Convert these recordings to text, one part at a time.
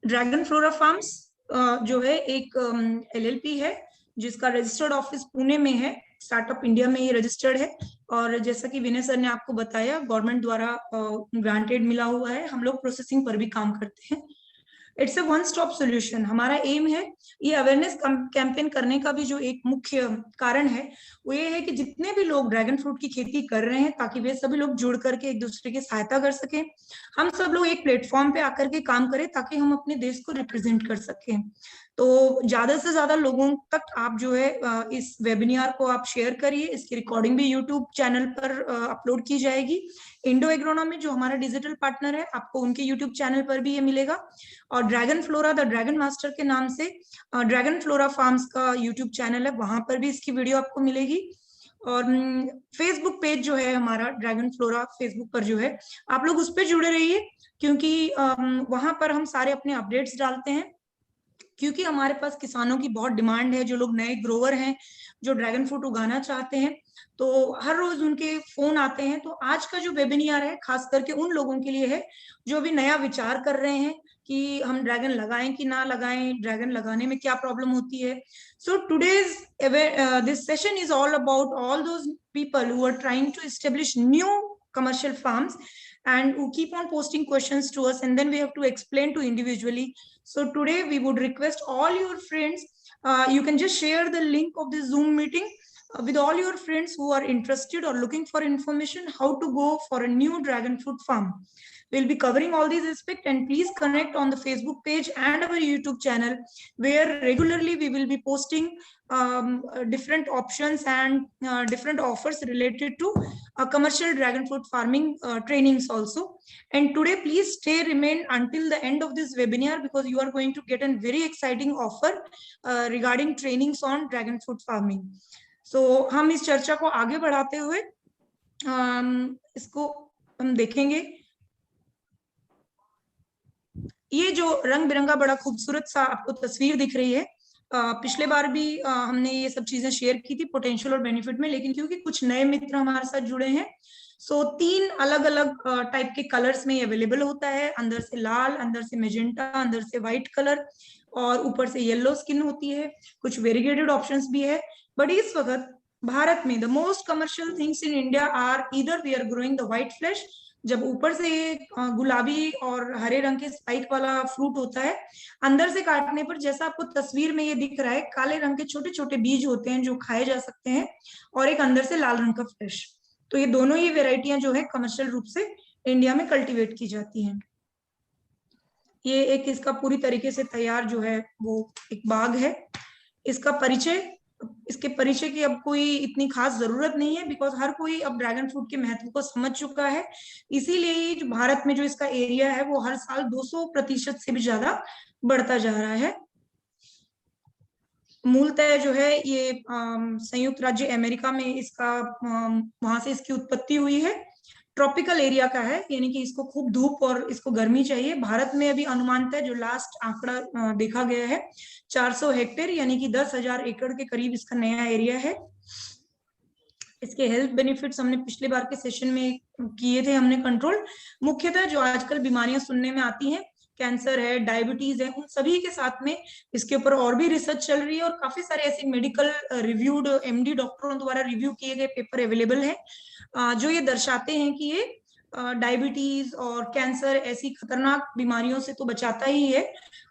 Dragon flora farms जो है एक एलएलपी है जिसका रजिस्टर्ड ऑफिस पुणे में है। स्टार्टअप इंडिया में ये रजिस्टर्ड है और जैसा कि विनय सर ने आपको बताया गवर्नमेंट द्वारा ग्रांटेड मिला हुआ है। हम लोग प्रोसेसिंग पर भी काम करते हैं। It's a one stop solution. हमारा एम है ये अवेयरनेस कैंपेन करने का भी जो एक मुख्य कारण है वो ये है कि जितने भी लोग ड्रैगन फ्रूट की खेती कर रहे हैं ताकि वे सभी लोग जुड़ करके एक दूसरे की सहायता कर सकें। हम सब लोग एक प्लेटफॉर्म पे आकर के काम करें ताकि हम अपने देश को रिप्रेजेंट कर सकें। तो ज्यादा से ज्यादा लोगों तक आप जो है इस वेबिनार को आप शेयर करिए। इसकी रिकॉर्डिंग भी यूट्यूब चैनल पर अपलोड की जाएगी। इंडो एग्रोनॉमी जो हमारा डिजिटल पार्टनर है आपको उनके यूट्यूब चैनल पर भी ये मिलेगा और dragon flora the dragon master के नाम से ड्रैगन फ्लोरा फार्म्स का यूट्यूब चैनल है, वहां पर भी इसकी वीडियो आपको मिलेगी। और फेसबुक पेज जो है हमारा ड्रैगन फ्लोरा फेसबुक पर जो है आप लोग उस पर जुड़े रहिए क्योंकि वहां पर हम सारे अपने अपडेट्स डालते हैं। क्योंकि हमारे पास किसानों की बहुत डिमांड है, जो लोग नए ग्रोवर हैं जो ड्रैगन फ्रूट उगाना चाहते हैं, तो हर रोज उनके फोन आते हैं। तो आज का जो वेबिनार है खास करके उन लोगों के लिए है जो भी नया विचार कर रहे हैं कि हम ड्रैगन लगाएं कि ना लगाएं, ड्रैगन लगाने में क्या प्रॉब्लम होती है। So today's this session is all about all those people who are trying to establish new commercial farms and who keep on posting questions to us and then we have to explain to individually. So today we would request all your friends, you can just share the link of the Zoom meeting with all your friends who are interested or looking for information how to go for a new dragon fruit farm. We'll be covering all these aspects and please connect on the Facebook page and our YouTube channel where regularly we will be posting different options and different offers related to commercial dragon fruit farming trainings also. And today please remain until the end of this webinar because you are going to get a very exciting offer regarding trainings on dragon fruit farming. So हम इस चर्चा को आगे बढ़ाते हुए इसको हम देखेंगे। ये जो रंग बिरंगा बड़ा खूबसूरत सा आपको तस्वीर दिख रही है, पिछले बार भी हमने ये सब चीजें शेयर की थी पोटेंशियल और बेनिफिट में, लेकिन क्योंकि कुछ नए मित्र हमारे साथ जुड़े हैं सो 3 अलग अलग टाइप के कलर्स में अवेलेबल होता है। अंदर से लाल, अंदर से मेजेंटा, अंदर से व्हाइट कलर और ऊपर से येलो स्किन होती है। कुछ वेरीगेटेड ऑप्शंस भी है। बट इस वक्त भारत में the most commercial things in India are either we are growing the white flash, जब ऊपर से गुलाबी और हरे रंग के स्पाइक वाला फ्रूट होता है, अंदर से काटने पर जैसा आपको तस्वीर में ये दिख रहा है काले रंग के छोटे छोटे बीज होते हैं जो खाए जा सकते हैं और एक अंदर से लाल रंग का फ्लैश। तो ये दोनों ही वेराइटियां जो है कमर्शियल रूप से इंडिया में कल्टीवेट की जाती हैं। ये एक इसका पूरी तरीके से तैयार जो है वो एक बाग है। इसके परिचय की अब कोई इतनी खास जरूरत नहीं है बिकॉज हर कोई अब ड्रैगन फ्रूट के महत्व को समझ चुका है। इसीलिए ही जो भारत में जो इसका एरिया है वो हर साल 200% से भी ज्यादा बढ़ता जा रहा है। मूलतः जो है ये संयुक्त राज्य अमेरिका में इसका वहां से इसकी उत्पत्ति हुई है। ट्रॉपिकल एरिया का है यानी कि इसको खूब धूप और इसको गर्मी चाहिए। भारत में अभी अनुमानतः जो लास्ट आंकड़ा देखा गया है 400 हेक्टेयर यानी कि 10,000 एकड़ के करीब इसका नया एरिया है। इसके हेल्थ बेनिफिट्स हमने पिछले बार के सेशन में किए थे हमने कंट्रोल। मुख्यतः जो आजकल बीमारियां सुनने में आती हैं, कैंसर है, डायबिटीज है, उन सभी के साथ में इसके ऊपर और भी रिसर्च चल रही है और काफी सारे ऐसे मेडिकल रिव्यूड एमडी डॉक्टरों द्वारा रिव्यू किए गए पेपर अवेलेबल हैं जो ये दर्शाते हैं कि ये डायबिटीज और कैंसर ऐसी खतरनाक बीमारियों से तो बचाता ही है,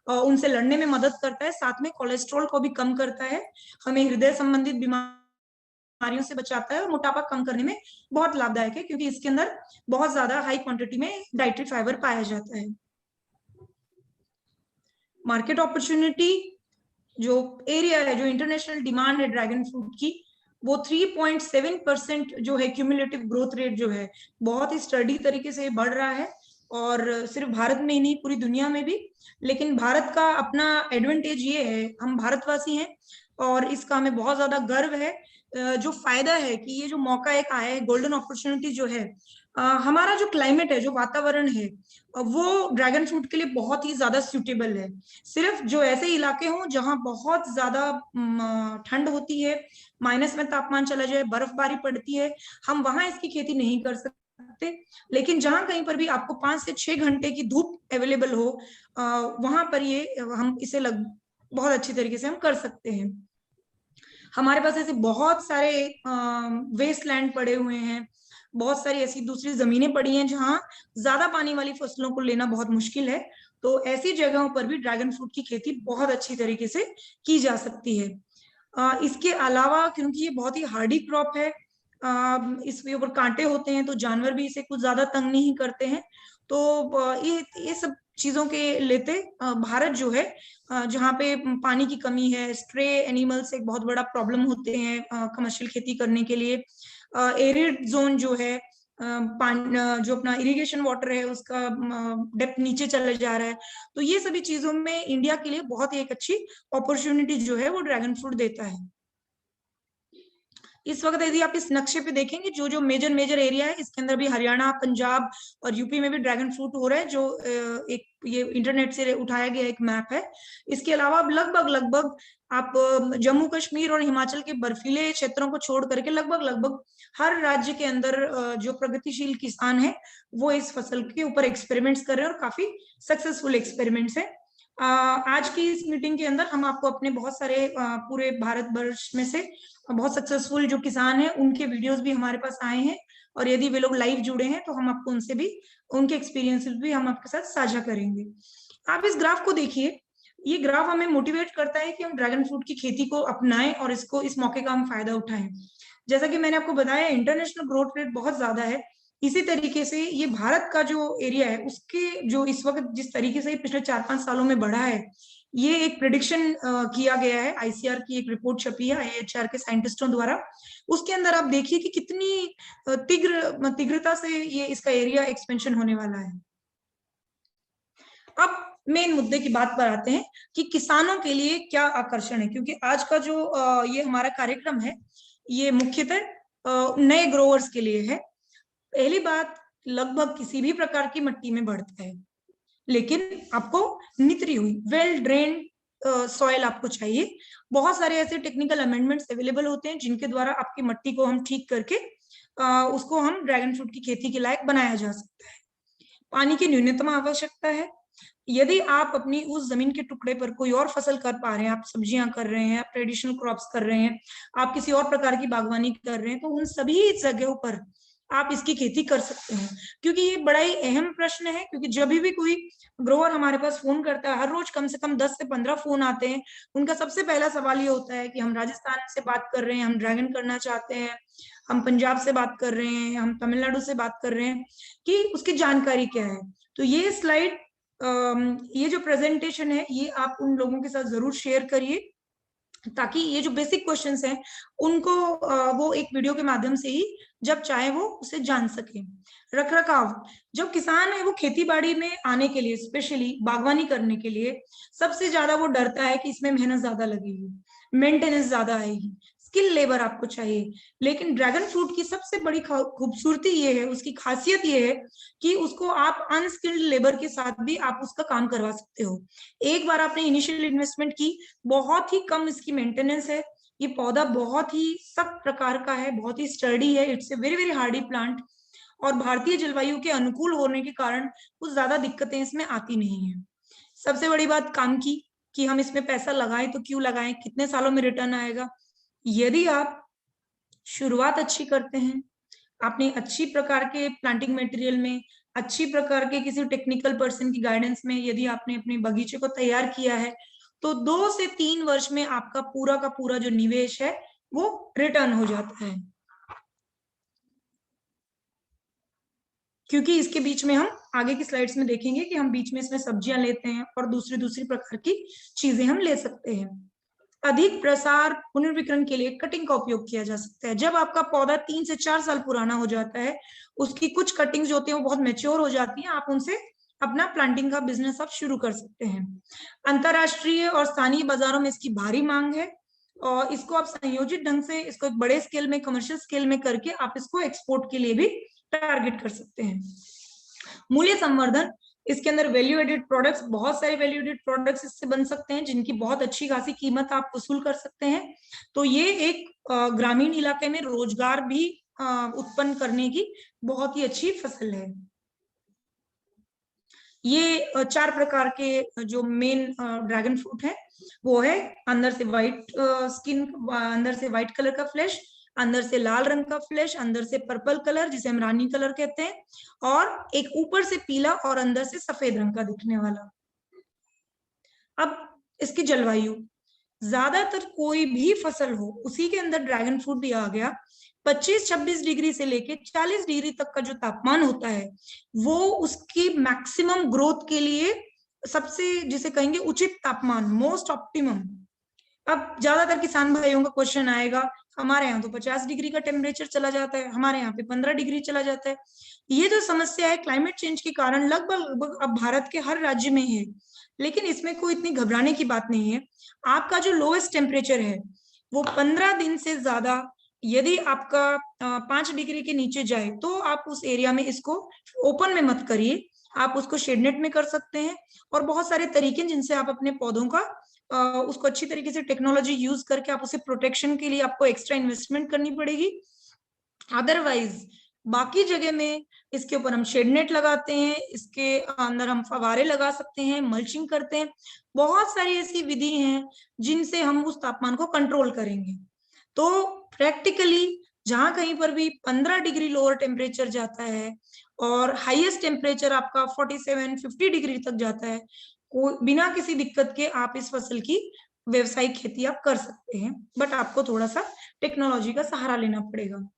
उनसे लड़ने में मदद करता है, साथ में कोलेस्ट्रॉल को भी कम करता है, हमें हृदय संबंधित बीमारियों से बचाता है और मोटापा कम करने में बहुत लाभदायक है क्योंकि इसके अंदर बहुत ज्यादा हाई क्वांटिटी में डाइटरी फाइबर पाया जाता है। मार्केट अपॉर्चुनिटी जो एरिया है, जो इंटरनेशनल डिमांड है ड्रैगन फ्रूट की, वो 3.7% जो है क्यूमुलेटिव ग्रोथ रेट जो है बहुत ही स्टडी तरीके से बढ़ रहा है और सिर्फ भारत में ही नहीं पूरी दुनिया में भी। लेकिन भारत का अपना एडवांटेज ये है, हम भारतवासी हैं और इसका हमें बहुत ज्यादा गर्व है। जो फायदा है कि ये जो मौका एक आया है, गोल्डन अपॉर्चुनिटी जो है, हमारा जो क्लाइमेट है, जो वातावरण है, वो ड्रैगन फ्रूट के लिए बहुत ही ज्यादा सूटेबल है। सिर्फ जो ऐसे इलाके हों जहां बहुत ज्यादा ठंड होती है, माइनस में तापमान चला जाए, बर्फबारी पड़ती है, हम वहां इसकी खेती नहीं कर सकते सकते, लेकिन जहां कहीं पर भी आपको 5 से 6 घंटे की धूप अवेलेबल हो, वहां पर ये हम इसे बहुत अच्छी तरीके से हम कर सकते हैं। हमारे पास ऐसे बहुत सारे वेस्ट लैंड पड़े हुए हैं, बहुत सारी ऐसी दूसरी जमीनें पड़ी हैं जहां ज्यादा पानी वाली फसलों को लेना बहुत मुश्किल है। तो ऐसी जगहों पर भी ड्रैगन फ्रूट की खेती बहुत अच्छी तरीके से की जा सकती है। इसके अलावा क्योंकि ये बहुत ही हार्डी क्रॉप है, इसके ऊपर कांटे होते हैं, तो जानवर भी इसे कुछ ज्यादा तंग नहीं करते हैं। तो ये सब चीजों के लेते भारत जो है, जहाँ पे पानी की कमी है, स्ट्रे एनिमल्स एक बहुत बड़ा प्रॉब्लम होते हैं कमर्शियल खेती करने के लिए, एरिड जोन जो है, जो अपना इरिगेशन वाटर है उसका डेप्थ नीचे चले जा रहा है, तो ये सभी चीजों में इंडिया के लिए बहुत ही एक अच्छी अपॉर्चुनिटी जो है वो ड्रैगन फ्रूट देता है। इस वक्त यदि आप इस नक्शे पे देखेंगे, जो जो मेजर मेजर एरिया है, इसके अंदर भी हरियाणा, पंजाब और यूपी में भी ड्रैगन फ्रूट हो रहा है, जो एक ये इंटरनेट से उठाया गया एक मैप है। इसके अलावा अब लगभग लगभग आप जम्मू कश्मीर और हिमाचल के बर्फीले क्षेत्रों को छोड़ करके लगभग लगभग हर राज्य के अंदर जो प्रगतिशील किसान है वो इस फसल के ऊपर एक्सपेरिमेंट्स कर रहे हैं और काफी सक्सेसफुल एक्सपेरिमेंट्स है। आज की इस मीटिंग के अंदर हम आपको अपने बहुत सारे पूरे भारत वर्ष में से बहुत सक्सेसफुल जो किसान हैं उनके वीडियोस भी हमारे पास आए हैं, और यदि वे लोग लाइव जुड़े हैं तो हम आपको उनसे भी उनके एक्सपीरियंसेस भी हम आपके साथ साझा करेंगे। आप इस ग्राफ को देखिए, ये ग्राफ हमें मोटिवेट करता है कि हम ड्रैगन फ्रूट की खेती को अपनाएं और इसको इस मौके का हम फायदा उठाएं। जैसा कि मैंने आपको बताया, इंटरनेशनल ग्रोथ रेट बहुत ज्यादा है। इसी तरीके से ये भारत का जो एरिया है उसके जो इस वक्त जिस तरीके से पिछले 4-5 सालों में बढ़ा है, ये एक प्रिडिक्शन किया गया है, आईसीआर की एक रिपोर्ट छपी है आईएचआर के साइंटिस्टों द्वारा। उसके अंदर आप देखिए कि कितनी तीव्रता से ये इसका एरिया एक्सपेंशन होने वाला है। अब मेन मुद्दे की बात पर आते हैं कि किसानों के लिए क्या आकर्षण है, क्योंकि आज का जो ये हमारा कार्यक्रम है ये मुख्यतः नए ग्रोवर्स के लिए है। पहली बात, लगभग किसी भी प्रकार की मिट्टी में बढ़ता है, लेकिन आपको नितरी हुई वेल ड्रेन्ड सॉइल आपको चाहिए। बहुत सारे ऐसे टेक्निकल अमेंडमेंट्स अवेलेबल होते हैं जिनके द्वारा आपकी मिट्टी को हम ठीक करके उसको हम ड्रैगन फ्रूट की खेती के लायक बनाया जा सकता है। पानी की न्यूनतम आवश्यकता है। यदि आप अपनी उस जमीन के टुकड़े पर कोई और फसल कर पा रहे हैं, आप सब्जियां कर रहे हैं, आप ट्रेडिशनल क्रॉप्स कर रहे हैं, आप किसी और प्रकार की बागवानी कर रहे हैं, तो उन सभी जगहों पर आप इसकी खेती कर सकते हैं। क्योंकि ये बड़ा ही अहम प्रश्न है, क्योंकि जब भी कोई ग्रोवर हमारे पास फोन करता है, हर रोज कम से कम 10 से 15 फोन आते हैं, उनका सबसे पहला सवाल ये होता है कि हम राजस्थान से बात कर रहे हैं, हम ड्रैगन करना चाहते हैं, हम पंजाब से बात कर रहे हैं, हम तमिलनाडु से बात कर रहे हैं, कि उसकी जानकारी क्या है। तो ये स्लाइड, ये जो प्रेजेंटेशन है, ये आप उन लोगों के साथ जरूर शेयर करिए, ताकि ये जो बेसिक क्वेश्चंस हैं उनको वो एक वीडियो के माध्यम से ही जब चाहे वो उसे जान सके। रखरखाव, जो किसान है वो खेती बाड़ी में आने के लिए, स्पेशली बागवानी करने के लिए, सबसे ज्यादा वो डरता है कि इसमें मेहनत ज्यादा लगेगी, मेंटेनेंस ज्यादा आएगी, स्किल लेबर आपको चाहिए। लेकिन ड्रैगन फ्रूट की सबसे बड़ी खूबसूरती ये है, उसकी खासियत ये है कि उसको आप अनस्किल्ड लेबर के साथ भी आप उसका काम करवा सकते हो। एक बार आपने इनिशियल इन्वेस्टमेंट की, बहुत ही कम इसकी मेंटेनेंस है, ये पौधा बहुत ही सख्त प्रकार का है, बहुत ही स्टर्डी है, it's a very very Hardy plant, और भारतीय जलवायु के अनुकूल होने के कारण कुछ ज्यादा दिक्कतें इसमें आती नहीं है। सबसे बड़ी बात काम की, कि हम इसमें पैसा लगाएं तो क्यों लगाएं, कितने सालों में रिटर्न आएगा। यदि आप शुरुआत अच्छी करते हैं, आपने अच्छी प्रकार के प्लांटिंग मटेरियल में, अच्छी प्रकार के किसी टेक्निकल पर्सन की गाइडेंस में यदि आपने अपने बगीचे को तैयार किया है, तो 2 से 3 वर्ष में आपका पूरा का पूरा जो निवेश है वो रिटर्न हो जाता है। क्योंकि इसके बीच में हम आगे की स्लाइड्स में देखेंगे कि हम बीच में इसमें सब्जियां लेते हैं और दूसरी दूसरी प्रकार की चीजें हम ले सकते हैं। अधिक प्रसार पुनर्विकरण के लिए कटिंग का उपयोग किया जा सकता है। जब आपका पौधा 3 से 4 साल पुराना हो जाता है, उसकी कुछ कटिंग्स होती हैं वो बहुत मैच्योर हो जाती हैं, आप उनसे अपना प्लांटिंग का बिजनेस आप शुरू कर सकते हैं। अंतरराष्ट्रीय और स्थानीय बाजारों में इसकी भारी मांग है, और इसको आप संयोजित ढंग से इसको एक बड़े स्केल में, कमर्शियल स्केल में करके आप इसको एक्सपोर्ट के लिए भी टारगेट कर सकते हैं। मूल्य संवर्धन, इसके अंदर वैल्यू एडेड प्रोडक्ट्स, बहुत सारे वैल्यू एडेड प्रोडक्ट्स इससे बन सकते हैं जिनकी बहुत अच्छी खासी कीमत आप वसूल कर सकते हैं। तो ये एक ग्रामीण इलाके में रोजगार भी उत्पन्न करने की बहुत ही अच्छी फसल है। ये 4 प्रकार के जो मेन ड्रैगन फ्रूट है वो है, अंदर से व्हाइट स्किन, अंदर से व्हाइट कलर का फ्लैश, अंदर से लाल रंग का फ्लैश, अंदर से पर्पल कलर जिसे हम रानी कलर कहते हैं, और एक ऊपर से पीला और अंदर से सफेद रंग का दिखने वाला। अब इसकी जलवायु, ज्यादातर कोई भी फसल हो उसी के अंदर ड्रैगन फ्रूट भी आ गया। 25-26 डिग्री से लेके 40 डिग्री तक का जो तापमान होता है वो उसकी मैक्सिमम ग्रोथ के लिए सबसे, जिसे कहेंगे उचित तापमान, मोस्ट ऑप्टिमम। अब ज्यादातर किसान भाइयों का क्वेश्चन आएगा, हमारे यहाँ तो 50 डिग्री का टेम्परेचर चला जाता है, हमारे यहाँ पे 15 डिग्री चला जाता है। ये जो समस्या है क्लाइमेट चेंज के कारण लगभग लगभग अब भारत के हर राज्य में है, लेकिन इसमें कोई इतनी घबराने की बात नहीं है। आपका जो लोएस्ट टेम्परेचर है वो 15 दिन से ज्यादा यदि आपका 5 डिग्री के नीचे जाए तो आप उस एरिया में इसको ओपन में मत करिए, आप उसको शेडनेट में कर सकते हैं। और बहुत सारे तरीके जिनसे आप अपने पौधों का उसको अच्छी तरीके से टेक्नोलॉजी यूज करके आप उसे प्रोटेक्शन के लिए आपको एक्स्ट्रा इन्वेस्टमेंट करनी पड़ेगी। अदरवाइज बाकी जगह में इसके ऊपर हम शेडनेट लगाते हैं, इसके अंदर हम फवारे लगा सकते हैं, मल्चिंग करते हैं, बहुत सारी ऐसी विधि हैं जिनसे हम उस तापमान को कंट्रोल करेंगे। तो प्रैक्टिकली जहां कहीं पर भी 15 डिग्री लोअर टेम्परेचर जाता है और हाईएस्ट टेम्परेचर आपका 47-50 डिग्री तक जाता है, कोई बिना किसी दिक्कत के आप इस फसल की व्यवसायिक खेती आप कर सकते हैं, बट आपको थोड़ा सा टेक्नोलॉजी का सहारा लेना पड़ेगा।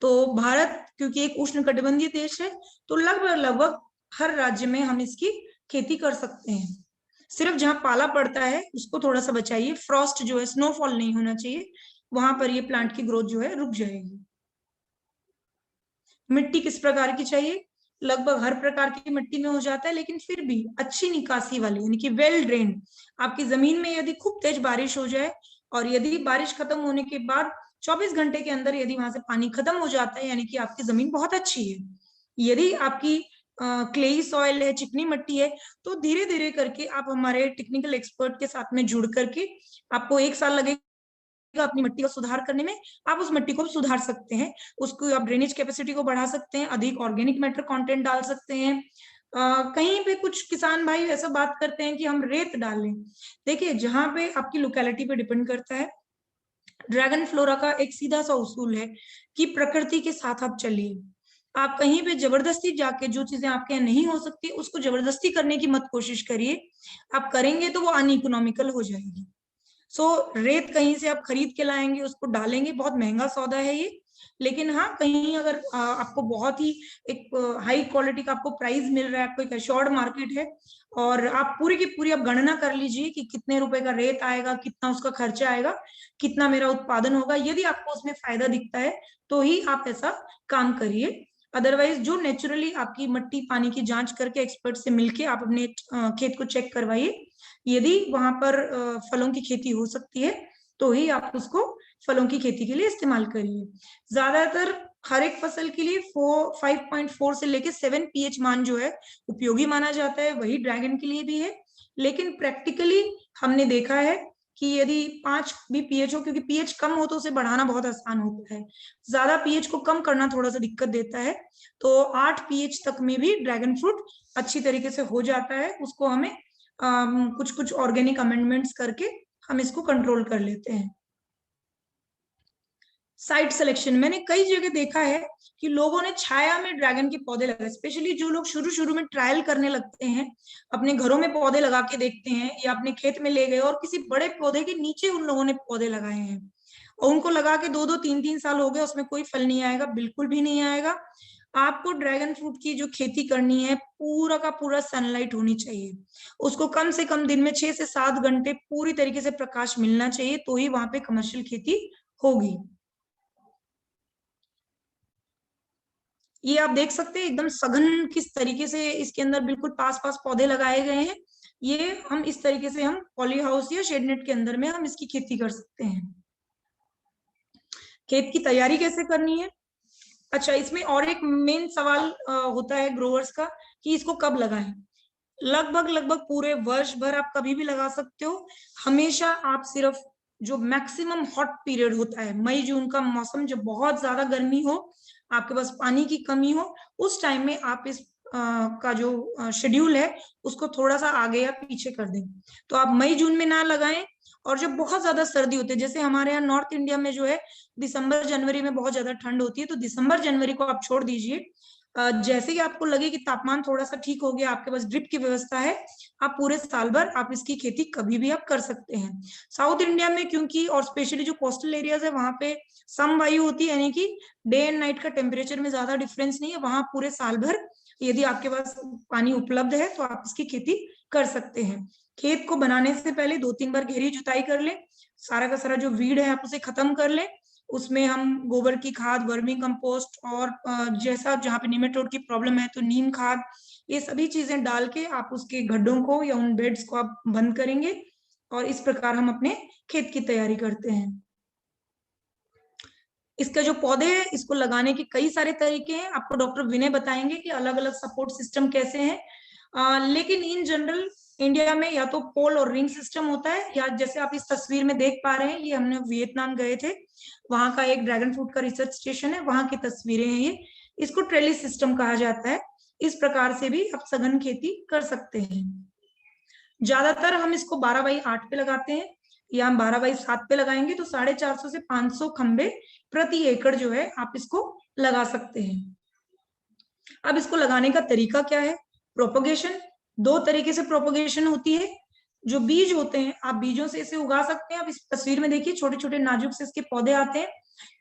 तो भारत क्योंकि एक उष्णकटिबंधीय देश है तो लगभग लगभग हर राज्य में हम इसकी खेती कर सकते हैं। सिर्फ जहां पाला पड़ता है उसको थोड़ा सा बचाइए, फ्रॉस्ट जो है, स्नोफॉल नहीं होना चाहिए, वहां पर ये प्लांट की ग्रोथ जो है रुक जाएगी। मिट्टी किस प्रकार की चाहिए? लगभग हर प्रकार की मिट्टी में हो जाता है, लेकिन फिर भी अच्छी निकासी वाली, यानी कि वेल ड्रेन। आपकी जमीन में यदि खूब तेज बारिश हो जाए और यदि बारिश खत्म होने के बाद 24 घंटे के अंदर यदि वहां से पानी खत्म हो जाता है, यानी कि आपकी जमीन बहुत अच्छी है। यदि आपकी क्लेई सॉइल है, चिकनी मिट्टी है, तो धीरे धीरे करके आप हमारे टेक्निकल एक्सपर्ट के साथ में जुड़ करके, आपको 1 साल लगेगा अपनी मिट्टी को सुधार करने में, आप उस मिट्टी को सुधार सकते हैं, उसको आप ड्रेनेज कैपेसिटी को बढ़ा सकते हैं, अधिक ऑर्गेनिक मैटर कंटेंट डाल सकते हैं। कहीं पे कुछ किसान भाई ऐसा बात करते हैं कि हम रेत डालें। देखिए, जहां पे आपकी लोकेलिटी पे डिपेंड करता है। ड्रैगन फ्लोरा का एक सीधा सा उसूल है कि प्रकृति के साथ आप चलिए। आप कहीं पे जबरदस्ती जाके जो चीजें आपके यहाँ नहीं हो सकती उसको जबरदस्ती करने की मत कोशिश करिए, आप करेंगे तो वो अनइकोनॉमिकल हो जाएगी। रेत कहीं से आप खरीद के लाएंगे, उसको डालेंगे, बहुत महंगा सौदा है ये। लेकिन हाँ, कहीं अगर आपको बहुत ही एक हाई क्वालिटी का आपको प्राइस मिल रहा है, आपको एक एश्योर्ड मार्केट है, और आप पूरी की पूरी आप गणना कर लीजिए कि कितने रुपए का रेत आएगा, कितना उसका खर्चा आएगा, कितना मेरा उत्पादन होगा, यदि आपको उसमें फायदा दिखता है तो ही आप ऐसा काम करिए। अदरवाइज जो नेचुरली आपकी मिट्टी पानी की जांच करके एक्सपर्ट से मिलके आप अपने खेत को चेक करवाइए। यदि वहां पर फलों की खेती हो सकती है तो ही आप उसको फलों की खेती के लिए इस्तेमाल करिए। ज्यादातर हर एक फसल के लिए 5.4 से लेके 7 पीएच मान जो है उपयोगी माना जाता है, वही ड्रैगन के लिए भी है। लेकिन प्रैक्टिकली हमने देखा है कि यदि 5 भी पीएच हो, क्योंकि पीएच कम हो तो उसे बढ़ाना बहुत आसान होता है, ज्यादा पीएच को कम करना थोड़ा सा दिक्कत देता है। तो 8 पीएच तक में भी ड्रैगन फ्रूट अच्छी तरीके से हो जाता है, उसको हमें कुछ कुछ ऑर्गेनिक अमेंडमेंट्स करके हम इसको कंट्रोल कर लेते हैं। साइट सिलेक्शन, मैंने कई जगह देखा है कि लोगों ने छाया में ड्रैगन के पौधे लगाए, स्पेशली जो लोग शुरू शुरू में ट्रायल करने लगते हैं, अपने घरों में पौधे लगा के देखते हैं या अपने खेत में ले गए और किसी बड़े पौधे के नीचे उन लोगों ने पौधे लगाए हैं और उनको लगा के 2-2 3-3 साल हो गए, उसमें कोई फल नहीं आएगा, बिल्कुल भी नहीं आएगा। आपको ड्रैगन फ्रूट की जो खेती करनी है, पूरा का पूरा सनलाइट होनी चाहिए, उसको कम से कम दिन में 6 से 7 घंटे पूरी तरीके से प्रकाश मिलना चाहिए, तो ही वहां पे कमर्शियल खेती होगी। ये आप देख सकते हैं एकदम सघन किस तरीके से इसके अंदर बिल्कुल पास पास पौधे लगाए गए हैं। ये हम इस तरीके से हम पॉली हाउस या शेडनेट के अंदर में हम इसकी खेती कर सकते हैं। खेत की तैयारी कैसे करनी है? अच्छा, इसमें और एक मेन सवाल होता है ग्रोवर्स का कि इसको कब लगाएं। लगभग लगभग पूरे वर्ष भर आप कभी भी लगा सकते हो। हमेशा आप सिर्फ जो मैक्सिमम हॉट पीरियड होता है, मई जून का मौसम, जब बहुत ज्यादा गर्मी हो, आपके पास पानी की कमी हो, उस टाइम में आप इस का जो शेड्यूल है उसको थोड़ा सा आगे या पीछे कर दें। तो आप मई जून में ना लगाएं। और जब बहुत ज्यादा सर्दी होती है, जैसे हमारे यहाँ नॉर्थ इंडिया में जो है दिसंबर जनवरी में बहुत ज्यादा ठंड होती है, तो दिसंबर जनवरी को आप छोड़ दीजिए। जैसे ही आपको लगे कि तापमान थोड़ा सा ठीक हो गया, आपके पास ड्रिप की व्यवस्था है, आप पूरे साल भर आप इसकी खेती कभी भी आप कर सकते हैं। साउथ इंडिया में क्योंकि, और स्पेशली जो कोस्टल एरियाज है, वहां पे सम वायु होती है, यानी कि डे एंड नाइट का टेम्परेचर में ज्यादा डिफरेंस नहीं है, वहां पूरे साल भर यदि आपके पास पानी उपलब्ध है तो आप इसकी खेती कर सकते हैं। खेत को बनाने से पहले 2-3 बार गहरी जुताई कर ले, सारा का सारा जो वीड है आप उसे खत्म कर ले, उसमें हम गोबर की खाद, वर्मी कंपोस्ट, और जैसा जहाँ पे निमेटोड की प्रॉब्लम है तो नीम खाद, ये सभी चीजें डाल के आप उसके गड्ढों को या उन बेड्स को आप बंद करेंगे, और इस प्रकार हम अपने खेत की तैयारी करते हैं। इसके जो पौधे हैं, इसको लगाने के कई सारे तरीके हैं, आपको डॉक्टर विनय बताएंगे कि अलग अलग सपोर्ट सिस्टम कैसे हैं। लेकिन इन जनरल इंडिया में या तो पोल और रिंग सिस्टम होता है, या जैसे आप इस तस्वीर में देख पा रहे हैं, ये हमने वियतनाम गए थे, वहां का एक ड्रैगन फ्रूट का रिसर्च स्टेशन है, वहां की तस्वीरें हैं ये। इसको ट्रेलिस सिस्टम कहा जाता है। इस प्रकार से भी आप सघन खेती कर सकते हैं। ज्यादातर हम इसको 12x8 पे लगाते हैं, या हम 12x7 पे लगाएंगे तो 450 से 500 खंबे प्रति एकड़ जो है आप इसको लगा सकते हैं। अब इसको लगाने का तरीका क्या है? प्रोपोगेशन, दो तरीके से प्रोपोगेशन होती है। जो बीज होते हैं, आप बीजों से इसे उगा सकते हैं। आप इस तस्वीर में देखिए, छोटे छोटे नाजुक से इसके पौधे आते हैं,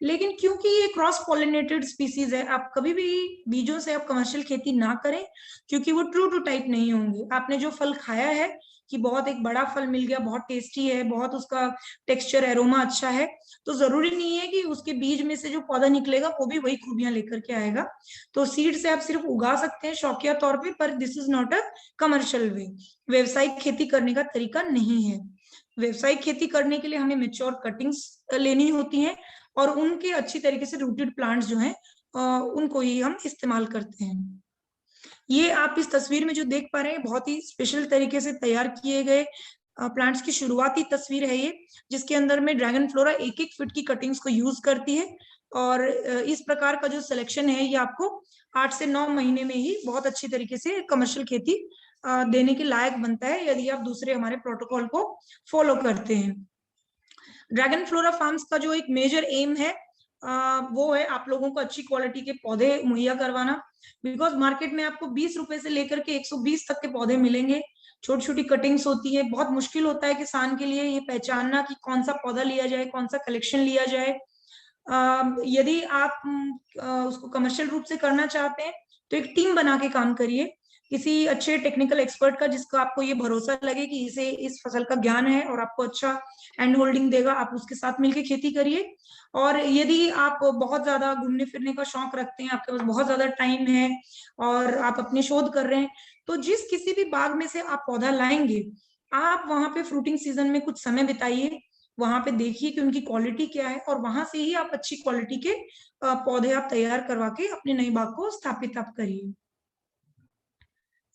लेकिन क्योंकि ये क्रॉस पॉलिनेटेड स्पीसीज है, आप कभी भी बीजों से आप कमर्शियल खेती ना करें, क्योंकि वो ट्रू टू टाइप नहीं होंगे। आपने जो फल खाया है कि बहुत एक बड़ा फल मिल गया, बहुत टेस्टी है, बहुत उसका टेक्सचर एरोमा अच्छा है, तो जरूरी नहीं है कि उसके बीज में से जो पौधा निकलेगा वो भी वही खूबियां लेकर के आएगा। तो सीड से आप सिर्फ उगा सकते हैं शौकिया तौर पे, पर this is not a commercial way. व्यवसायिक खेती करने का तरीका नहीं है। व्यवसायिक खेती करने के लिए हमें मेच्योर कटिंग्स लेनी होती हैं, और उनके अच्छी तरीके से रूटेड प्लांट्स जो हैं उनको ही हम इस्तेमाल करते हैं। ये आप इस तस्वीर में जो देख पा रहे हैं, बहुत ही स्पेशल तरीके से तैयार किए गए प्लांट्स की शुरुआती तस्वीर है ये, जिसके अंदर में ड्रैगन फ्लोरा 1-1 फीट की कटिंग्स को यूज करती है। और इस प्रकार का जो सिलेक्शन है, ये आपको 8 से 9 महीने में ही बहुत अच्छी तरीके से कमर्शियल खेती देने के लायक बनता है, यदि आप दूसरे हमारे प्रोटोकॉल को फॉलो करते हैं। ड्रैगन फ्लोरा फार्म्स का जो एक मेजर एम है, वो है आप लोगों को अच्छी क्वालिटी के पौधे मुहैया करवाना। बिकॉज मार्केट में आपको 20 रुपए से लेकर के 120 तक के पौधे मिलेंगे, छोटी छोटी कटिंग्स होती है। बहुत मुश्किल होता है किसान के लिए ये पहचानना कि कौन सा पौधा लिया जाए, कौन सा कलेक्शन लिया जाए। यदि आप उसको कमर्शियल रूप से करना चाहते हैं तो एक टीम बना के काम करिए, किसी अच्छे टेक्निकल एक्सपर्ट का, जिसका आपको ये भरोसा लगे कि इसे इस फसल का ज्ञान है और आपको अच्छा हैंड होल्डिंग देगा, आप उसके साथ मिलकर खेती करिए। और यदि आप बहुत ज्यादा घूमने फिरने का शौक रखते हैं, आपके पास बहुत ज्यादा टाइम है और आप अपने शोध कर रहे हैं, तो जिस किसी भी बाग में से आप पौधा लाएंगे, आप वहां पे फ्रूटिंग सीजन में कुछ समय बिताइए, वहां पे देखिए कि उनकी क्वालिटी क्या है, और वहां से ही आप अच्छी क्वालिटी के पौधे आप तैयार करवा के अपने नई बाग को स्थापित आप करिए।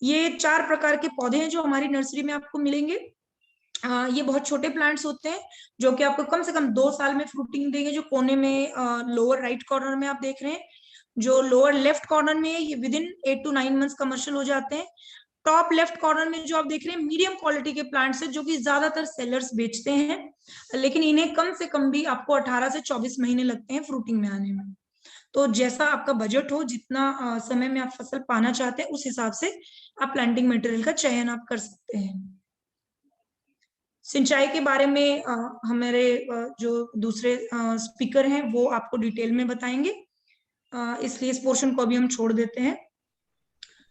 ये 4 प्रकार के पौधे हैं जो हमारी नर्सरी में आपको मिलेंगे। ये बहुत छोटे प्लांट्स होते हैं, जो कि आपको कम से कम 2 साल में फ्रूटिंग देंगे। जो कोने में लोअर राइट कॉर्नर में आप देख रहे हैं, जो लोअर लेफ्ट कॉर्नर में है, ये with in 8 to 9 months commercial हो जाते हैं। टॉप लेफ्ट कॉर्नर में जो आप देख रहे हैं, मीडियम क्वालिटी के प्लांट्स है, जो कि ज्यादातर सेलर्स बेचते हैं, लेकिन इन्हें कम से कम भी आपको 18 से 24 महीने लगते हैं फ्रूटिंग में आने में। तो जैसा आपका बजट हो, जितना समय में आप फसल पाना चाहते हैं, उस हिसाब से आप प्लांटिंग मटेरियल का चयन आप कर सकते हैं। सिंचाई के बारे में हमारे जो दूसरे स्पीकर हैं वो आपको डिटेल में बताएंगे, इसलिए इस पोर्शन को अभी हम छोड़ देते हैं।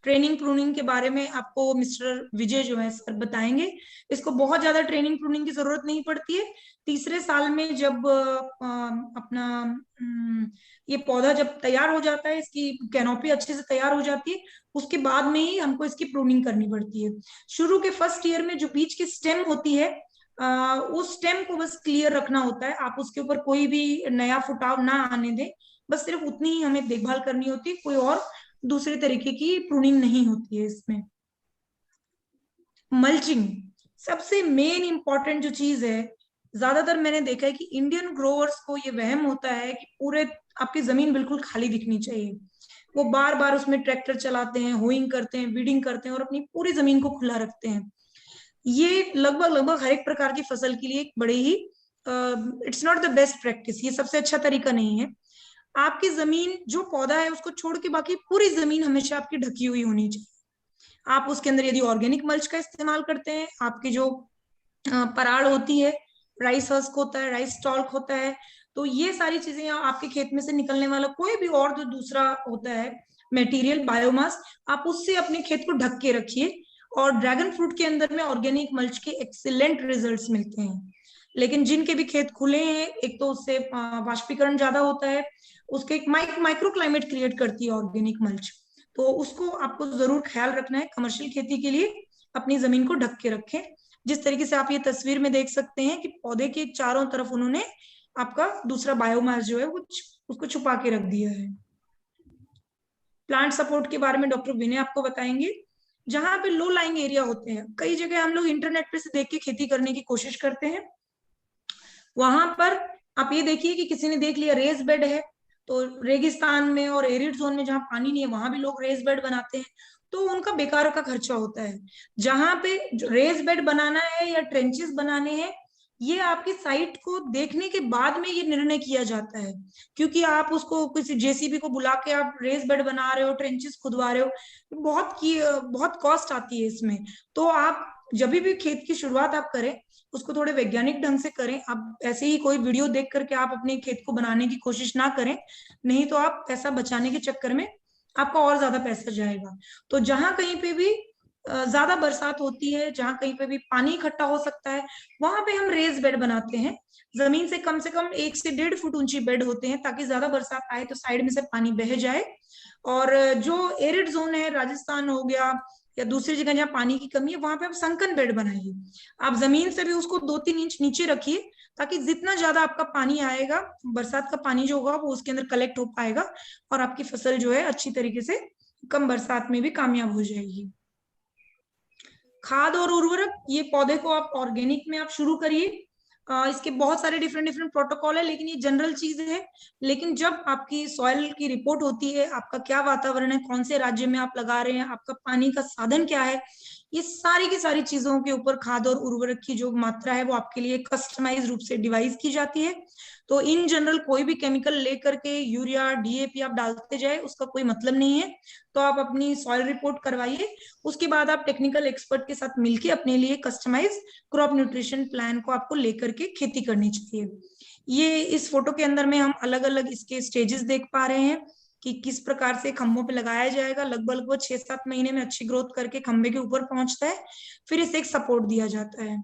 ट्रेनिंग प्रूनिंग के बारे में आपको मिस्टर विजय जो है सर बताएंगे। इसको बहुत ज्यादा ट्रेनिंग प्रूनिंग की जरूरत नहीं पड़ती है। तीसरे साल में जब अपना ये पौधा जब तैयार हो जाता है, इसकी कैनोपी अच्छे से तैयार हो जाती है, उसके बाद में ही हमको इसकी प्रूनिंग करनी पड़ती है। शुरू के फर्स्ट ईयर में जो बीच की स्टेम होती है, उस स्टेम को बस क्लियर रखना होता है, आप उसके ऊपर कोई भी नया फुटाव ना आने दें, बस सिर्फ उतनी ही हमें देखभाल करनी होती है, कोई और दूसरे तरीके की प्रूनिंग नहीं होती है इसमें। मल्चिंग सबसे मेन इंपॉर्टेंट जो चीज है, ज्यादातर मैंने देखा है कि इंडियन ग्रोवर्स को ये वहम होता है कि पूरे आपकी जमीन बिल्कुल खाली दिखनी चाहिए। वो बार बार उसमें ट्रैक्टर चलाते हैं, होइंग करते हैं, वीडिंग करते हैं और अपनी पूरी जमीन को खुला रखते हैं। ये लगभग लगभग हर एक प्रकार की फसल के लिए एक बड़े ही it's not the best practice, ये सबसे अच्छा तरीका नहीं है। आपकी जमीन जो पौधा है उसको छोड़ के बाकी पूरी जमीन हमेशा आपकी ढकी हुई होनी चाहिए। आप उसके अंदर यदि ऑर्गेनिक मल्च का इस्तेमाल करते हैं, आपकी जो पराड़ होती है, राइस हस्क होता है, राइस स्टॉल्क होता है, तो ये सारी चीजें आपके खेत में से निकलने वाला कोई भी और जो दूसरा होता है मटेरियल, बायोमास, आप उससे अपने खेत को ढक के रखिए। और ड्रैगन फ्रूट के अंदर में ऑर्गेनिक मल्च के एक्सीलेंट रिजल्ट्स मिलते हैं। लेकिन जिनके भी खेत खुले हैं, एक तो उससे वाष्पीकरण ज्यादा होता है, उसके एक माइक्रो क्लाइमेट क्रिएट करती है ऑर्गेनिक मल्च, तो उसको आपको जरूर ख्याल रखना है। कमर्शियल खेती के लिए अपनी जमीन को ढक के रखें। जिस तरीके से आप ये तस्वीर में देख सकते हैं कि पौधे के चारों तरफ उन्होंने आपका दूसरा बायोमास जो है वो उसको छुपा के रख दिया है। प्लांट सपोर्ट के बारे में डॉक्टर विनय आपको बताएंगे। जहां पे लो लाइंग एरिया होते हैं, कई जगह हम लोग इंटरनेट पे से देख के खेती करने की कोशिश करते हैं, वहां पर आप ये देखिए कि किसी ने देख लिया रेस बेड है, तो रेगिस्तान में और एरिड जोन में जहाँ पानी नहीं है वहां भी लोग रेस बेड बनाते हैं, तो उनका बेकार का खर्चा होता है। जहां पे रेस बेड बनाना है या ट्रेंचेस बनाने हैं, ये आपकी साइट को देखने के बाद में ये निर्णय किया जाता है, क्योंकि आप उसको किसी जेसीबी को बुला के आप रेस बेड बना रहे हो, ट्रेंचेस खुदवा रहे हो, बहुत कॉस्ट आती है इसमें। तो आप जब भी खेत की शुरुआत आप करें, उसको थोड़े वैज्ञानिक ढंग से करें। आप ऐसे ही कोई वीडियो देख करके आप अपने खेत को बनाने की कोशिश ना करें, नहीं तो आप पैसा बचाने के चक्कर में आपका और ज्यादा पैसा जाएगा। तो जहां कहीं पे भी ज्यादा बरसात होती है, जहां कहीं पे भी पानी इकट्ठा हो सकता है, वहां पे हम रेज बेड बनाते हैं। जमीन से कम 1 से 1.5 फुट ऊंची बेड होते हैं, ताकि ज्यादा बरसात आए तो साइड में से पानी बह जाए। और जो एरिड जोन है, राजस्थान हो गया या दूसरी जगह जहाँ पानी की कमी है, वहां पे आप संकन बेड बनाइए। आप जमीन से भी उसको 2-3 इंच नीचे रखिए, ताकि जितना ज्यादा आपका पानी आएगा, बरसात का पानी जो होगा वो उसके अंदर कलेक्ट हो पाएगा, और आपकी फसल जो है अच्छी तरीके से कम बरसात में भी कामयाब हो जाएगी। खाद और उर्वरक, ये पौधे को आप ऑर्गेनिक में आप शुरू करिए। इसके बहुत सारे डिफरेंट डिफरेंट प्रोटोकॉल है, लेकिन ये जनरल चीज है। लेकिन जब आपकी सॉइल की रिपोर्ट होती है, आपका क्या वातावरण है, कौन से राज्य में आप लगा रहे हैं, आपका पानी का साधन क्या है, ये सारी की सारी चीजों के ऊपर खाद और उर्वरक की जो मात्रा है वो आपके लिए कस्टमाइज रूप से डिवाइस की जाती है। तो इन जनरल कोई भी केमिकल लेकर के यूरिया डीएपी आप डालते जाए, उसका कोई मतलब नहीं है। तो आप अपनी सॉइल रिपोर्ट करवाइए, उसके बाद आप टेक्निकल एक्सपर्ट के साथ मिलकर अपने लिए कस्टमाइज क्रॉप न्यूट्रिशन प्लान को आपको लेकर के खेती करनी चाहिए। ये इस फोटो के अंदर में हम अलग अलग इसके स्टेजेस देख पा रहे हैं कि किस प्रकार से खंभों पे लगाया जाएगा। लगभग लगभग 6-7 महीने में अच्छी ग्रोथ करके खंभे के ऊपर पहुंचता है, फिर इसे एक सपोर्ट दिया जाता है।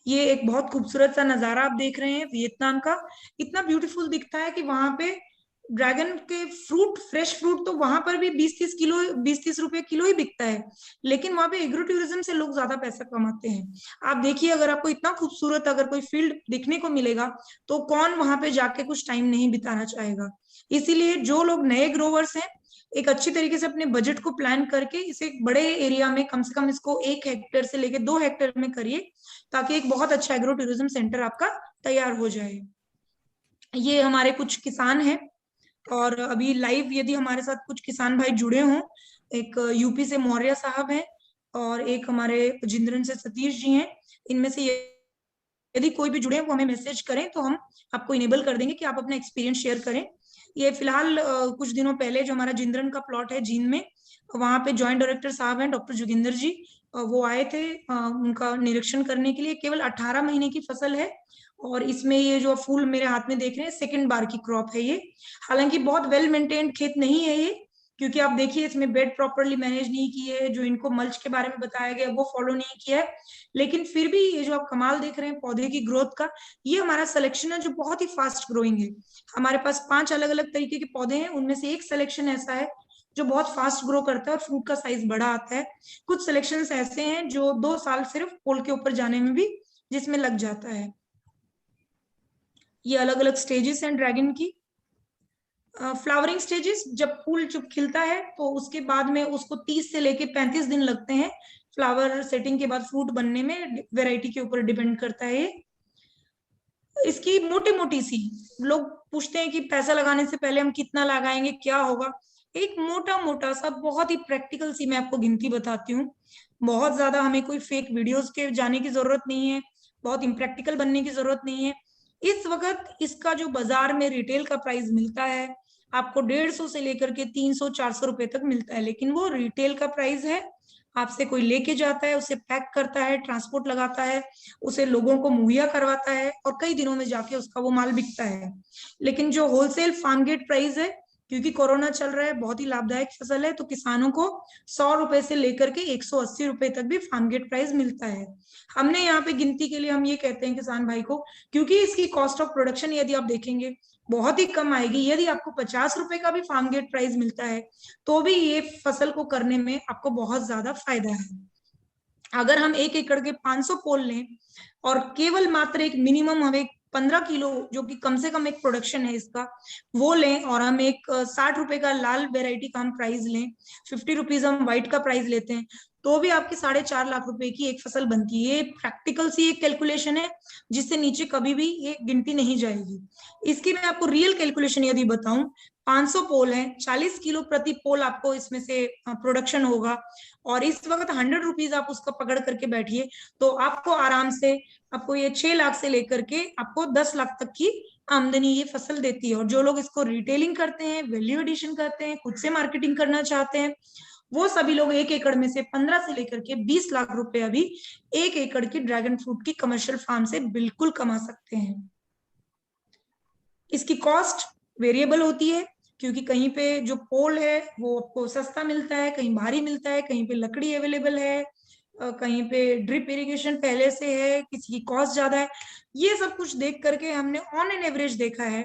ये एक बहुत खूबसूरत सा नजारा आप देख रहे हैं वियतनाम का। इतना ब्यूटीफुल दिखता है कि वहां पे ड्रैगन के फ्रूट, फ्रेश फ्रूट तो वहां पर भी 20-30 रुपए किलो ही बिकता है, लेकिन वहां पे एग्रो टूरिज्म से लोग ज्यादा पैसा कमाते हैं। आप देखिए, अगर आपको इतना खूबसूरत अगर कोई फील्ड दिखने को मिलेगा, तो कौन वहां पे जाके कुछ टाइम नहीं बिताना चाहेगा। इसीलिए जो लोग नए ग्रोवर्स हैं, एक अच्छी तरीके से अपने बजट को प्लान करके इसे एक बड़े एरिया में, कम से कम इसको 1 हेक्टेयर से लेके 2 हेक्टेयर में करिए, ताकि एक बहुत अच्छा एग्रो टूरिज्म सेंटर आपका तैयार हो जाए। ये हमारे कुछ किसान हैं, और अभी लाइव यदि हमारे साथ कुछ किसान भाई जुड़े हों, एक यूपी से मौर्य साहब हैं, और एक हमारे जिंद्रन से सतीश जी हैं। इनमें से यदि कोई भी जुड़े हैं वो हमें मैसेज करें, तो हम आपको इनेबल कर देंगे कि आप अपना एक्सपीरियंस शेयर करें। ये फिलहाल कुछ दिनों पहले जो हमारा जिंद्रन का प्लॉट है जींद में, वहां पे ज्वाइंट डायरेक्टर साहब हैं डॉक्टर जोगिंदर जी, वो आए थे उनका निरीक्षण करने के लिए। केवल 18 महीने की फसल है, और इसमें ये जो फूल मेरे हाथ में देख रहे हैं, सेकंड बार की क्रॉप है ये। हालांकि बहुत वेल मेंटेन्ड खेत नहीं है ये, क्योंकि आप देखिए इसमें बेड प्रॉपरली मैनेज नहीं की है, जो इनको मल्च के बारे में बताया गया वो फॉलो नहीं किया है। लेकिन फिर भी ये जो आप कमाल देख रहे हैं पौधे की ग्रोथ का, ये हमारा सिलेक्शन है जो बहुत ही फास्ट ग्रोइंग है। हमारे पास 5 अलग अलग तरीके के पौधे हैं, उनमें से एक सिलेक्शन ऐसा है जो बहुत फास्ट ग्रो करता है और फ्रूट का साइज बड़ा आता है। कुछ सिलेक्शन ऐसे हैं जो 2 साल सिर्फ पोल के ऊपर जाने में भी जिसमें लग जाता है। ये अलग अलग स्टेजेस हैं ड्रैगन की। फ्लावरिंग स्टेजेस, जब फूल जब खिलता है तो उसके बाद में उसको 30 से लेके 35 दिन लगते हैं फ्लावर सेटिंग के बाद फ्रूट बनने में, वेराइटी के ऊपर डिपेंड करता है ये। इसकी मोटी मोटी सी, लोग पूछते हैं कि पैसा लगाने से पहले हम कितना लगाएंगे, क्या होगा। एक मोटा मोटा सा बहुत ही प्रैक्टिकल सी मैं आपको गिनती बताती हूँ। बहुत ज्यादा हमें कोई फेक वीडियोस के जाने की जरूरत नहीं है, बहुत इम्प्रैक्टिकल बनने की जरूरत नहीं है। इस वक्त इसका जो बाजार में रिटेल का प्राइस मिलता है आपको 150 से लेकर के 300-400 रुपए तक मिलता है, लेकिन वो रिटेल का प्राइस है। आपसे कोई लेके जाता है, उसे पैक करता है, ट्रांसपोर्ट लगाता है, उसे लोगों को मुहैया करवाता है और कई दिनों में जाके उसका वो माल बिकता है। लेकिन जो होलसेल फार्म गेट प्राइस है, क्योंकि कोरोना चल रहा है, बहुत ही लाभदायक फसल है, तो किसानों को 100 रुपए से लेकर के 180 रुपए तक भी फार्म गेट प्राइस मिलता है। हमने यहाँ पे गिनती के लिए हम ये कहते हैं किसान भाई को, क्योंकि इसकी कॉस्ट ऑफ प्रोडक्शन यदि आप देखेंगे बहुत ही कम आएगी। यदि आपको 50 रुपए का भी फार्म गेट प्राइस मिलता है तो भी ये फसल को करने में आपको बहुत ज्यादा फायदा है। अगर हम 1 एकड़ के 500 पोल लें और केवल मात्र एक मिनिमम हमें 15 किलो, जो कि कम से कम एक प्रोडक्शन है इसका, वो लें, और हम एक 60 रुपए का लाल वेराइटी का हम प्राइस लें, 50 रुपीज हम व्हाइट का प्राइस लेते हैं, तो भी आपकी 4.5 लाख रुपए की एक फसल बनती है। ये प्रैक्टिकल सी एक कैलकुलेशन है जिससे नीचे कभी भी ये गिनती नहीं जाएगी। इसकी मैं आपको रियल कैलकुलेशन यदि बताऊं, 500 पोल है, 40 किलो प्रति पोल आपको इसमें से प्रोडक्शन होगा, और इस वक्त 100 रुपीज आप उसका पकड़ करके बैठिए, तो आपको आराम से आपको ये 6 लाख से लेकर के आपको 10 लाख तक की आमदनी ये फसल देती है। और जो लोग इसको रिटेलिंग करते हैं, वैल्यू एडिशन करते हैं, खुद से मार्केटिंग करना चाहते हैं, वो सभी लोग 1 एकड़ में से 15 से लेकर के 20 लाख रुपए अभी 1 एकड़ की ड्रैगन फ्रूट की कमर्शियल फार्म से बिल्कुल कमा सकते हैं। इसकी कॉस्ट वेरिएबल होती है, क्योंकि कहीं पे जो पोल है वो आपको सस्ता मिलता है, कहीं भारी मिलता है, कहीं पे लकड़ी अवेलेबल है, कहीं पे ड्रिप इरिगेशन पहले से है, किसी की कॉस्ट ज्यादा है। ये सब कुछ देख करके हमने ऑन एन एवरेज देखा है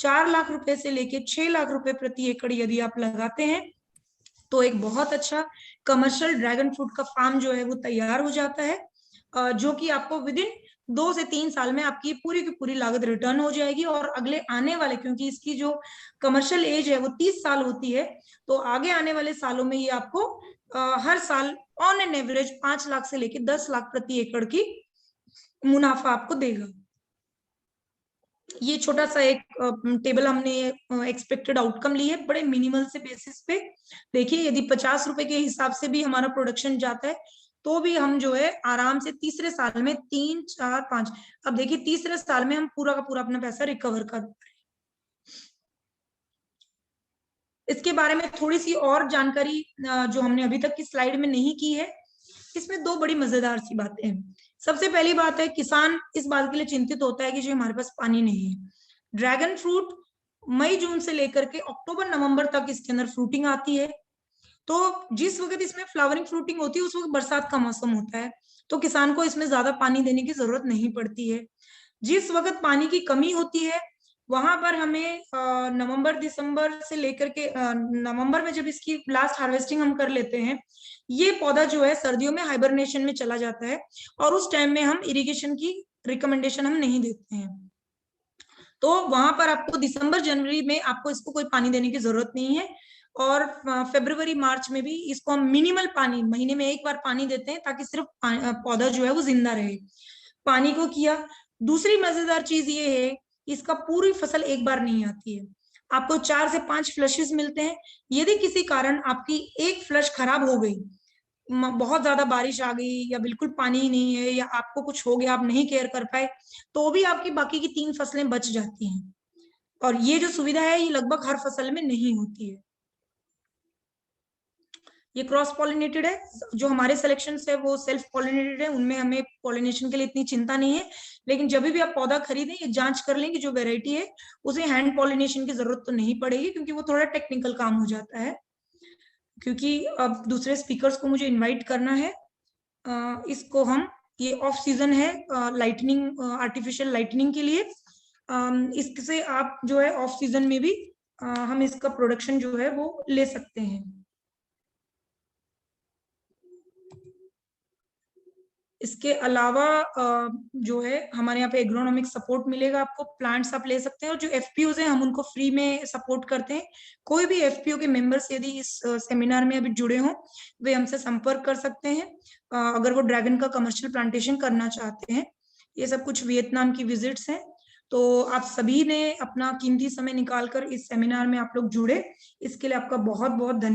4 लाख रुपए से लेके 6 लाख रुपए प्रति एकड़ यदि आप लगाते हैं तो एक बहुत अच्छा कमर्शियल ड्रैगन फ्रूट का फार्म जो है वो तैयार हो जाता है, जो कि आपको विद इन 2 से 3 साल में आपकी पूरी की पूरी लागत रिटर्न हो जाएगी। और अगले आने वाले, क्योंकि इसकी जो कमर्शियल एज है वो 30 साल होती है, तो आगे आने वाले सालों में ये आपको हर साल ऑन एन एवरेज 5 लाख से लेके 10 लाख प्रति एकड़ की मुनाफा आपको देगा। ये छोटा सा एक टेबल हमने एक्सपेक्टेड आउटकम ली है बड़े मिनिमल से बेसिस पे। देखिए यदि 50 रुपए के हिसाब से भी हमारा प्रोडक्शन जाता है तो भी हम जो है आराम से तीसरे साल में 3, 4, 5, अब देखिए तीसरे साल में हम पूरा का पूरा अपना पैसा रिकवर कर पा रहे हैं। इसके बारे में थोड़ी सी और जानकारी जो हमने अभी तक की स्लाइड में नहीं की है, इसमें 2 बड़ी मजेदार सी बातें हैं। सबसे पहली बात है, किसान इस बात के लिए चिंतित होता है कि जो हमारे पास पानी नहीं है। ड्रैगन फ्रूट मई जून से लेकर के अक्टूबर नवंबर तक इसके अंदर फ्रूटिंग आती है, तो जिस वक्त इसमें फ्लावरिंग फ्रूटिंग होती है उस वक्त बरसात का मौसम होता है, तो किसान को इसमें ज्यादा पानी देने की जरूरत नहीं पड़ती है। जिस वक्त पानी की कमी होती है वहां पर हमें नवंबर दिसंबर से लेकर के नवंबर में जब इसकी लास्ट हार्वेस्टिंग हम कर लेते हैं, ये पौधा जो है सर्दियों में हाइबरनेशन में चला जाता है, और उस टाइम में हम इरिगेशन की रिकमेंडेशन हम नहीं देते हैं। तो वहां पर आपको दिसंबर जनवरी में आपको इसको कोई पानी देने की जरूरत नहीं है, और फरवरी मार्च में भी इसको हम मिनिमल पानी, महीने में 1 बार पानी देते हैं, ताकि सिर्फ पौधा जो है वो जिंदा रहे। पानी को किया। दूसरी मजेदार चीज ये है, इसका पूरी फसल एक बार नहीं आती है, आपको 4 से 5 फ्लशेस मिलते हैं। यदि किसी कारण आपकी एक फ्लश खराब हो गई, बहुत ज्यादा बारिश आ गई या बिल्कुल पानी ही नहीं है या आपको कुछ हो गया, आप नहीं केयर कर पाए, तो भी आपकी बाकी की 3 फसलें बच जाती हैं। और ये जो सुविधा है ये लगभग हर फसल में नहीं होती है। ये क्रॉस पॉलिनेटेड है, जो हमारे सिलेक्शन है वो सेल्फ पॉलिनेटेड है, उनमें हमें पॉलिनेशन के लिए इतनी चिंता नहीं है। लेकिन जब भी आप पौधा खरीदें ये जांच कर लें कि जो वेराइटी है उसे हैंड पॉलिनेशन की जरूरत तो नहीं पड़ेगी, क्योंकि वो थोड़ा टेक्निकल काम हो जाता है। क्योंकि अब दूसरे स्पीकर्स को मुझे इनवाइट करना है, इसको हम, ये ऑफ सीजन है लाइटनिंग, आर्टिफिशियल लाइटनिंग के लिए, इससे आप जो है ऑफ सीजन में भी हम इसका प्रोडक्शन जो है वो ले सकते हैं। इसके अलावा जो है हमारे यहाँ पे एग्रोनॉमिक सपोर्ट मिलेगा आपको, प्लांट्स आप ले सकते हैं, और जो एफपीओज हैं हम उनको फ्री में सपोर्ट करते हैं। कोई भी एफपीओ के मेंबर्स यदि इस सेमिनार में अभी जुड़े हों वे हमसे संपर्क कर सकते हैं, अगर वो ड्रैगन का कमर्शियल प्लांटेशन करना चाहते हैं। ये सब कुछ वियतनाम की विजिट्स हैं, तो आप सभी ने अपना कीमती समय निकालकर इस सेमिनार में आप लोग जुड़े, इसके लिए आपका बहुत बहुत धन्यवाद।